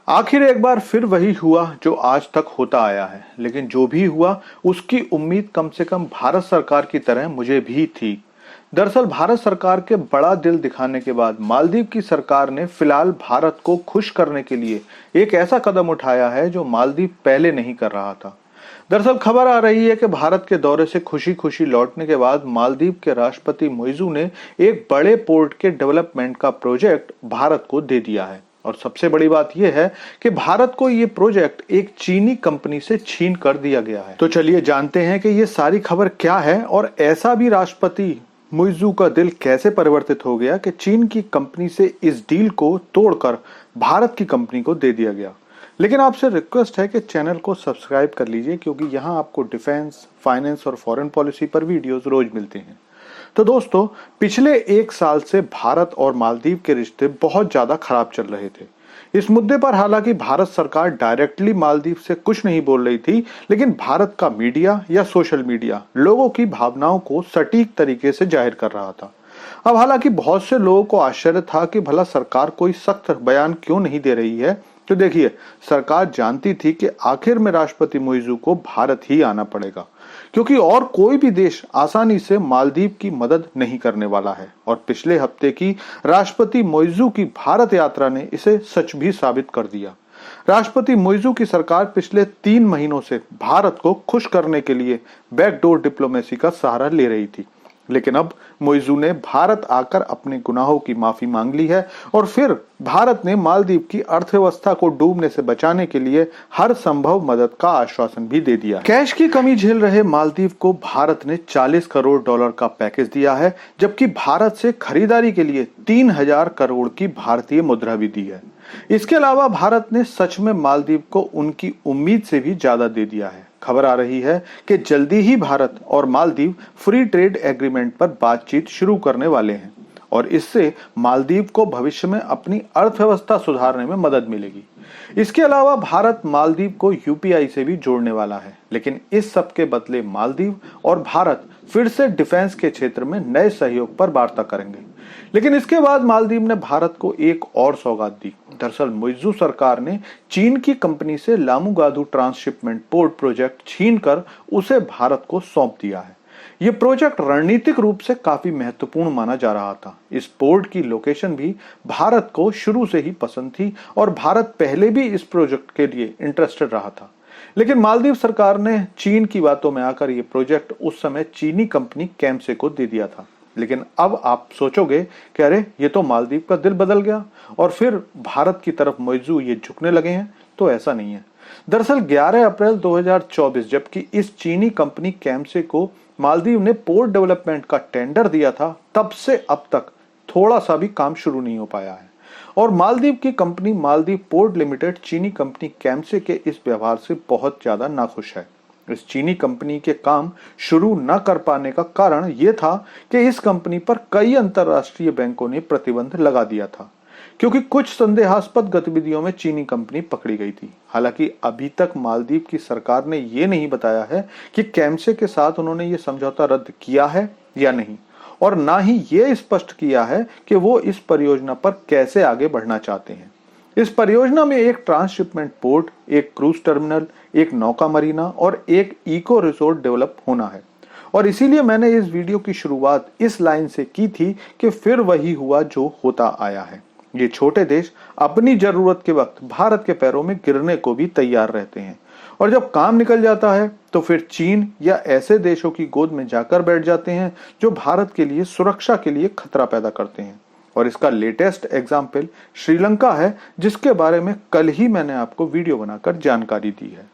आखिर एक बार फिर वही हुआ जो आज तक होता आया है, लेकिन जो भी हुआ उसकी उम्मीद कम से कम भारत सरकार की तरह मुझे भी थी। दरअसल भारत सरकार के बड़ा दिल दिखाने के बाद मालदीव की सरकार ने फिलहाल भारत को खुश करने के लिए एक ऐसा कदम उठाया है जो मालदीव पहले नहीं कर रहा था। दरअसल खबर आ रही है कि भारत के दौरे से खुशी खुशी लौटने के बाद मालदीव के राष्ट्रपति मुइज़ू ने एक बड़े पोर्ट के डेवलपमेंट का प्रोजेक्ट भारत को दे दिया है। और सबसे बड़ी बात यह है कि भारत को ये प्रोजेक्ट एक चीनी कंपनी से छीन कर दिया गया है। तो चलिए जानते हैं कि ये सारी खबर क्या है और ऐसा भी राष्ट्रपति मुइज़ू का दिल कैसे परिवर्तित हो गया कि चीन की कंपनी से इस डील को तोड़कर भारत की कंपनी को दे दिया गया। लेकिन आपसे रिक्वेस्ट है कि चैनल को सब्सक्राइब कर लीजिए, क्योंकि यहाँ आपको डिफेंस, फाइनेंस और फॉरेन पॉलिसी पर वीडियोस रोज मिलते हैं। तो दोस्तों, पिछले एक साल से भारत और मालदीव के रिश्ते बहुत ज्यादा खराब चल रहे थे। इस मुद्दे पर हालांकि भारत सरकार डायरेक्टली मालदीव से कुछ नहीं बोल रही थी, लेकिन भारत का मीडिया या सोशल मीडिया लोगों की भावनाओं को सटीक तरीके से जाहिर कर रहा था। अब हालांकि बहुत से लोगों को आश्चर्य था कि भला सरकार कोई सख्त बयान क्यों नहीं दे रही है। तो देखिए, सरकार जानती थी कि आखिर में राष्ट्रपति मुइज़ू को भारत ही आना पड़ेगा, क्योंकि और कोई भी देश आसानी से मालदीव की मदद नहीं करने वाला है। और पिछले हफ्ते की राष्ट्रपति मुइज़ू की भारत यात्रा ने इसे सच भी साबित कर दिया। राष्ट्रपति मुइज़ू की सरकार पिछले 3 महीनों से भारत को खुश करने के लिए बैकडोर डिप्लोमेसी का सहारा ले रही थी, लेकिन अब मुइज़ू ने भारत आकर अपने गुनाहों की माफी मांग ली है और फिर भारत ने मालदीव की अर्थव्यवस्था को डूबने से बचाने के लिए हर संभव मदद का आश्वासन भी दे दिया। कैश की कमी झेल रहे मालदीव को भारत ने $40 करोड़ का पैकेज दिया है, जबकि भारत से खरीदारी के लिए 3000 करोड़ की भारतीय मुद्रा भी दी है। इसके अलावा भारत ने सच में मालदीव को उनकी उम्मीद से भी ज्यादा दे दिया है। खबर आ रही है कि जल्दी ही भारत और मालदीव फ्री ट्रेड एग्रीमेंट पर बातचीत शुरू करने वाले हैं और इससे मालदीव को भविष्य में अपनी अर्थव्यवस्था सुधारने में मदद मिलेगी। इसके अलावा भारत मालदीव को यूपीआई से भी जोड़ने वाला है, लेकिन इस सब के बदले मालदीव और भारत फिर से डिफेंस के क्षेत्र में नए सहयोग पर वार्ता करेंगे। लेकिन इसके बाद मालदीव ने भारत को एक और सौगात दी। दरअसल मुइज़ू सरकार ने चीन की कंपनी से लामुगादू ट्रांसशिपमेंट पोर्ट प्रोजेक्ट छीनकर उसे भारत को सौंप दिया है। यह प्रोजेक्ट रणनीतिक रूप से काफी महत्वपूर्ण माना जा रहा था। इस पोर्ट की लोकेशन भी भारत को शुरू से ही पसंद थी और भारत पहले भी इस प्रोजेक्ट के लिए इंटरेस्टेड रहा था। लेकिन मालदीव सरकार ने चीन की बातों में आकर यह प्रोजेक्ट उस समय चीनी कंपनी कैम्से को दे दिया था। लेकिन अब आप सोचोगे कि अरे, ये तो मालदीव का दिल बदल गया और फिर भारत की तरफ मुइज़ू ये झुकने लगे हैं। तो ऐसा नहीं है। दरअसल 11 अप्रैल 2024 जबकि इस चीनी कंपनी कैम्से को मालदीव ने पोर्ट डेवलपमेंट का टेंडर दिया था, तब से अब तक थोड़ा सा भी काम शुरू नहीं हो पाया है। और मालदीव की कंपनी मालदीव पोर्ट लिमिटेड चीनी कंपनी कैम्से के इस व्यवहार से बहुत ज्यादा नाखुश है। इस चीनी कंपनी के काम शुरू न कर पाने का कारण यह था कि इस कंपनी पर कई अंतरराष्ट्रीय बैंकों ने प्रतिबंध लगा दिया था, क्योंकि कुछ संदेहास्पद गतिविधियों में चीनी कंपनी पकड़ी गई थी। हालांकि अभी तक मालदीव की सरकार ने यह नहीं बताया है कि कैम्से के साथ उन्होंने ये समझौता रद्द किया है या नहीं, और ना ही ये स्पष्ट किया है कि वो इस परियोजना पर कैसे आगे बढ़ना चाहते हैं। इस परियोजना में एक ट्रांसशिपमेंट पोर्ट, एक क्रूज टर्मिनल, एक नौका मरीना और एक इको रिसोर्ट डेवलप होना है। और इसीलिए मैंने इस वीडियो की शुरुआत इस लाइन से की थी कि फिर वही हुआ जो होता आया है। ये छोटे देश अपनी जरूरत के वक्त भारत के पैरों में गिरने को भी तैयार रहते हैं, और जब काम निकल जाता है तो फिर चीन या ऐसे देशों की गोद में जाकर बैठ जाते हैं जो भारत के लिए सुरक्षा के लिए खतरा पैदा करते हैं। और इसका लेटेस्ट एग्जाम्पल श्रीलंका है, जिसके बारे में कल ही मैंने आपको वीडियो बनाकर जानकारी दी है।